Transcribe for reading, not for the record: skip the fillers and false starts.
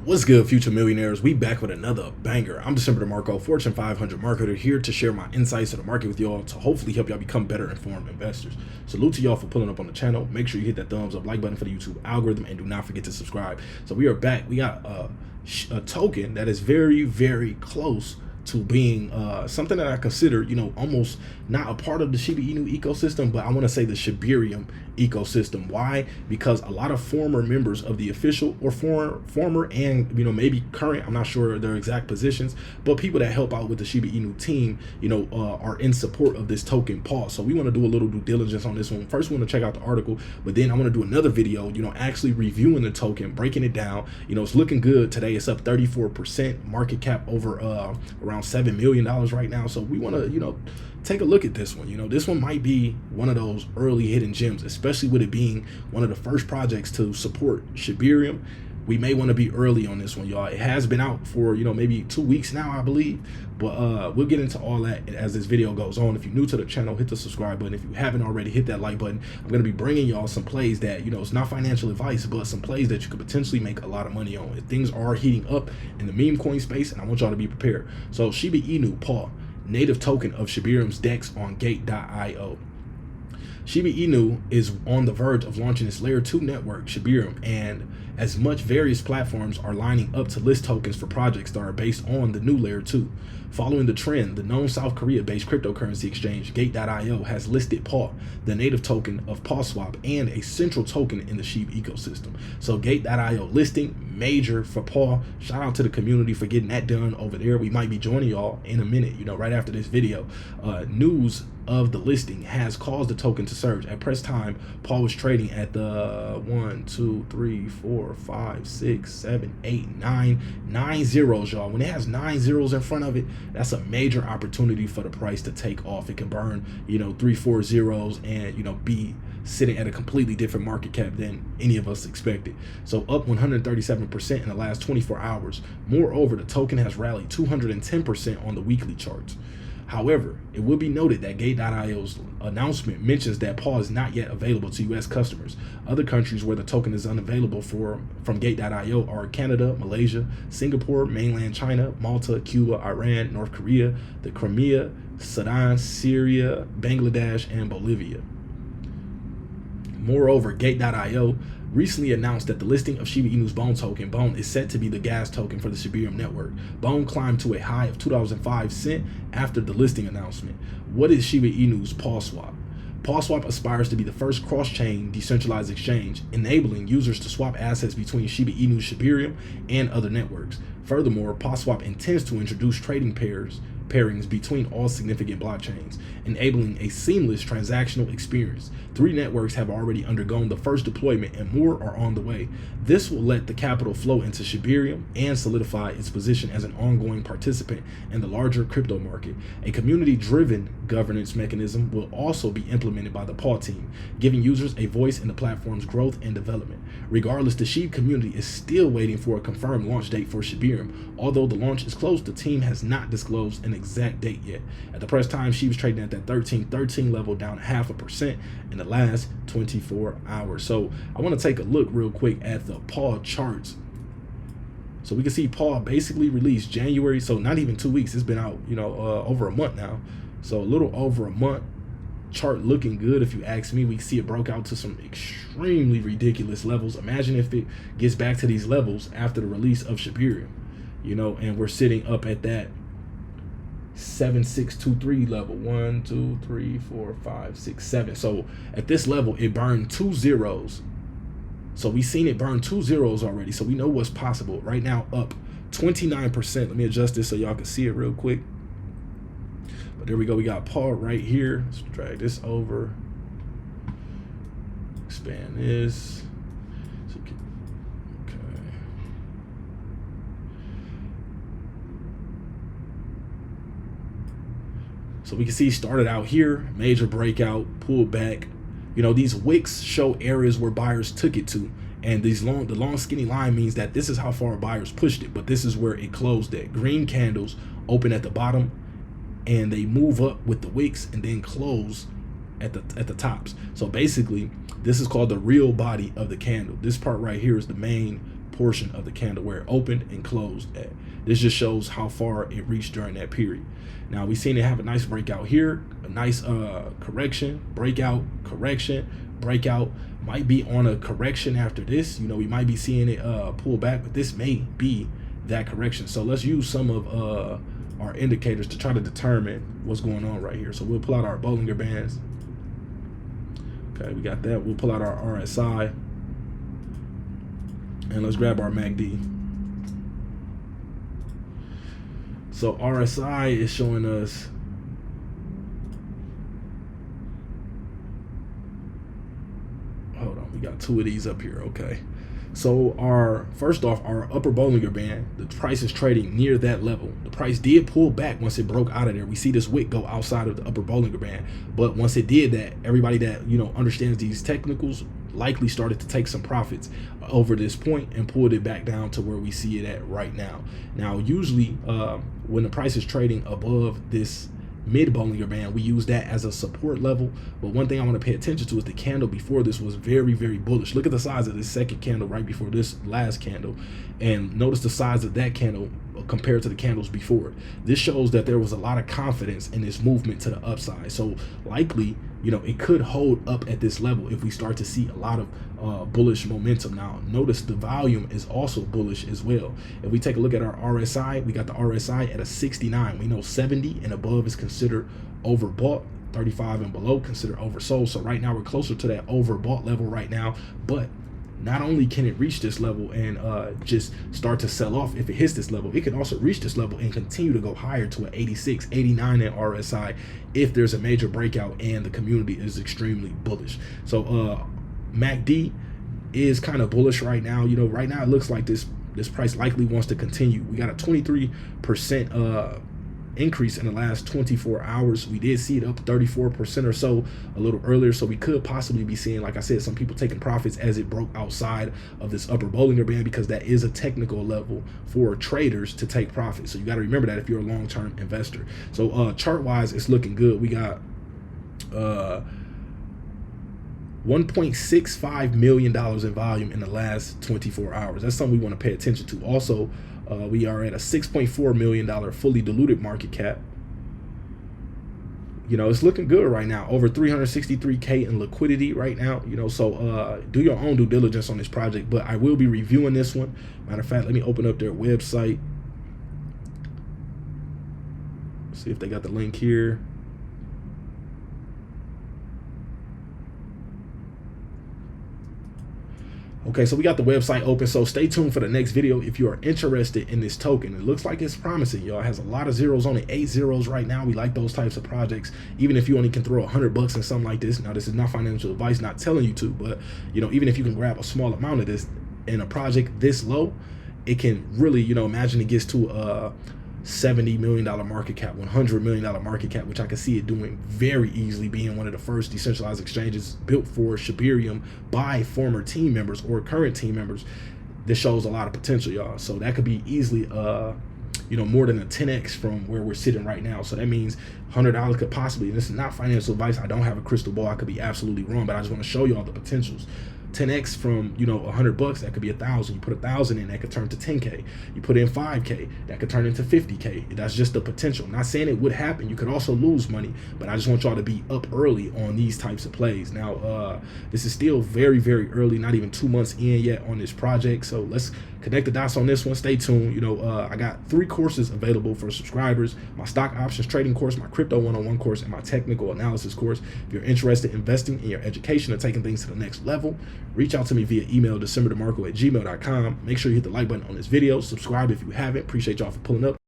What's good, future millionaires? We back with another banger. I'm DecemberDeMarco, Fortune 500 marketer, here to share my insights to the market with y'all to hopefully help y'all become better informed investors. Salute to y'all for pulling up on the channel. Make sure you hit that thumbs up, like button for the YouTube algorithm, and do not forget to subscribe. So we are back. We got a token that is very, very close to being something that I consider, almost not a part of the Shiba Inu ecosystem, but I want to say the Shibarium ecosystem. Why? Because a lot of former members of the official or former and maybe current, I'm not sure their exact positions, but people that help out with the Shiba Inu team, are in support of this token pause. So we want to do a little due diligence on this one. First, we want to check out the article, but then I want to do another video, actually reviewing the token, breaking it down. It's looking good today. It's up 34%, market cap over around $7 million right now. So we want to, take a look at this one. This one might be one of those early hidden gems, especially with it being one of the first projects to support Shibarium. We may want to be early on this one, y'all. It has been out for, maybe 2 weeks now, I believe. But we'll get into all that as this video goes on. If you're new to the channel, hit the subscribe button. If you haven't already, hit that like button. I'm going to be bringing y'all some plays that, it's not financial advice, but some plays that you could potentially make a lot of money on. Things are heating up in the meme coin space, and I want y'all to be prepared. So Shiba Inu, PAW, native token of Shibarium's DEX on gate.io. Shiba Inu is on the verge of launching its layer 2 network, Shibarium, and as much various platforms are lining up to list tokens for projects that are based on the new layer 2. Following the trend, the known South Korea-based cryptocurrency exchange Gate.io has listed PAW, the native token of pancakeswap and a central token in the SHIB ecosystem. So Gate.io listing, major for PAW. Shout out to the community for getting that done over there. We might be joining y'all in a minute, right after this video. News of the listing has caused the token to surge. At press time, PAW was trading at the 1, 2, 3, 4, 5, 6, 7, 8, 9 zeros, y'all. When it has 9 zeros in front of it, that's a major opportunity for the price to take off. It can burn, 3, 4 zeros and, be sitting at a completely different market cap than any of us expected. So up 137% in the last 24 hours. Moreover, the token has rallied 210% on the weekly charts. However, it will be noted that Gate.io's announcement mentions that PAW is not yet available to U.S. customers. Other countries where the token is unavailable from Gate.io are Canada, Malaysia, Singapore, mainland China, Malta, Cuba, Iran, North Korea, the Crimea, Sudan, Syria, Bangladesh, and Bolivia. Moreover, Gate.io recently announced that the listing of Shiba Inu's Bone token, Bone, is set to be the gas token for the Shibarium network. Bone climbed to a high of $2.05 after the listing announcement. What is Shiba Inu's pancakeswap? pancakeswap aspires to be the first cross-chain decentralized exchange, enabling users to swap assets between Shiba Inu's Shibarium and other networks. Furthermore, pancakeswap intends to introduce trading pairings between all significant blockchains, enabling a seamless transactional experience. 3 networks have already undergone the first deployment and more are on the way. This will let the capital flow into Shibarium and solidify its position as an ongoing participant in the larger crypto market. A community-driven governance mechanism will also be implemented by the PAW team, giving users a voice in the platform's growth and development. Regardless, the SHIB community is still waiting for a confirmed launch date for Shibarium. Although the launch is close, the team has not disclosed an exact date yet. At the press time, she was trading at that 13 level, down 0.5% in the last 24 hours. So I want to take a look real quick at the PAW charts. So we can see PAW basically released January, so not even 2 weeks. It's been out, over a month now. So a little over a month. Chart looking good if you ask me. We see it broke out to some extremely ridiculous levels. Imagine if it gets back to these levels after the release of Shibarium, and we're sitting up at that 7623 level. 1, 2, 3, 4, 5, 6, 7. So at this level, it burned 2 zeros. So we've seen it burn 2 zeros already. So we know what's possible. Right now, up 29%. Let me adjust this so y'all can see it real quick. But there we go. We got PAW right here. Let's drag this over. Expand this. Okay. So we can see started out here, major breakout, pulled back. These wicks show areas where buyers took it to, and the long skinny line means that this is how far buyers pushed it, but this is where it closed at. Green candles open at the bottom, and they move up with the wicks and then close at the tops. So basically, this is called the real body of the candle. This part right here is the main portion of the candle where it opened and closed at. This just shows how far it reached during that period. Now we've seen it have a nice breakout here, a nice correction, breakout, correction, breakout. Might be on a correction after this. You know, we might be seeing it pull back, but this may be that correction. So let's use some of our indicators to try to determine what's going on right here. So we'll pull out our Bollinger Bands. Okay, we got that. We'll pull out our RSI. And let's grab our MACD. So RSI is showing us hold on, we got two of these up here. Okay, so first off, our upper Bollinger Band, the price is trading near that level. The price did pull back once it broke out of there. We see this wick go outside of the upper Bollinger Band, but once it did that, everybody that understands these technicals likely started to take some profits over this point and pulled it back down to where we see it at right now. Now usually when the price is trading above this mid Bollinger Band, we use that as a support level. But one thing I want to pay attention to is the candle before this was very, very bullish. Look at the size of this second candle right before this last candle, and notice the size of that candle compared to the candles before it. This shows that there was a lot of confidence in this movement to the upside. So likely, it could hold up at this level if we start to see a lot of bullish momentum. Now notice the volume is also bullish as well. If we take a look at our RSI, we got the RSI at a 69. We know 70 and above is considered overbought, 35 and below considered oversold. So right now we're closer to that overbought level right now. But not only can it reach this level and just start to sell off if it hits this level, it can also reach this level and continue to go higher to an 86, 89 in RSI if there's a major breakout and the community is extremely bullish. So MACD is kind of bullish right now. Right now it looks like this price likely wants to continue. We got a 23% increase in the last 24 hours. We did see it up 34% or so a little earlier, so we could possibly be seeing, like I said, some people taking profits as it broke outside of this upper Bollinger Band, because that is a technical level for traders to take profits. So you got to remember that if you're a long-term investor. So chart wise, it's looking good. We got $1.65 million in volume in the last 24 hours. That's something we want to pay attention to. Also, we are at a $6.4 million fully diluted market cap. It's looking good right now. Over 363K in liquidity right now. So do your own due diligence on this project, but I will be reviewing this one. Matter of fact, let me open up their website. See if they got the link here. Okay, so we got the website open, so stay tuned for the next video if you are interested in this token. It looks like it's promising, y'all. It has a lot of zeros on it, 8 zeros right now. We like those types of projects, even if you only can throw $100 in something like this. Now, this is not financial advice, not telling you to, but even if you can grab a small amount of this in a project this low, it can really, imagine it gets to a $70 million market cap, $100 million market cap, which I can see it doing very easily, being one of the first decentralized exchanges built for Ethereum by former team members or current team members. This shows a lot of potential, y'all. So that could be easily more than a 10x from where we're sitting right now. So that means $100 could possibly, and this is not financial advice, I don't have a crystal ball, I could be absolutely wrong, but I just want to show you all the potentials. 10x from $100, that could be 1,000. You put 1,000 in, that could turn to 10K. You put in 5K, that could turn into 50K. That's just the potential. Not saying it would happen. You could also lose money, but I just want y'all to be up early on these types of plays. Now this is still very, very early, not even 2 months in yet on this project, so let's connect the dots on this one. Stay tuned. I got 3 courses available for subscribers: my stock options trading course, my crypto 101 course, and my technical analysis course. If you're interested in investing in your education and taking things to the next level, reach out to me via email, DecemberDeMarco@gmail.com. Make sure you hit the like button on this video. Subscribe if you haven't. Appreciate y'all for pulling up.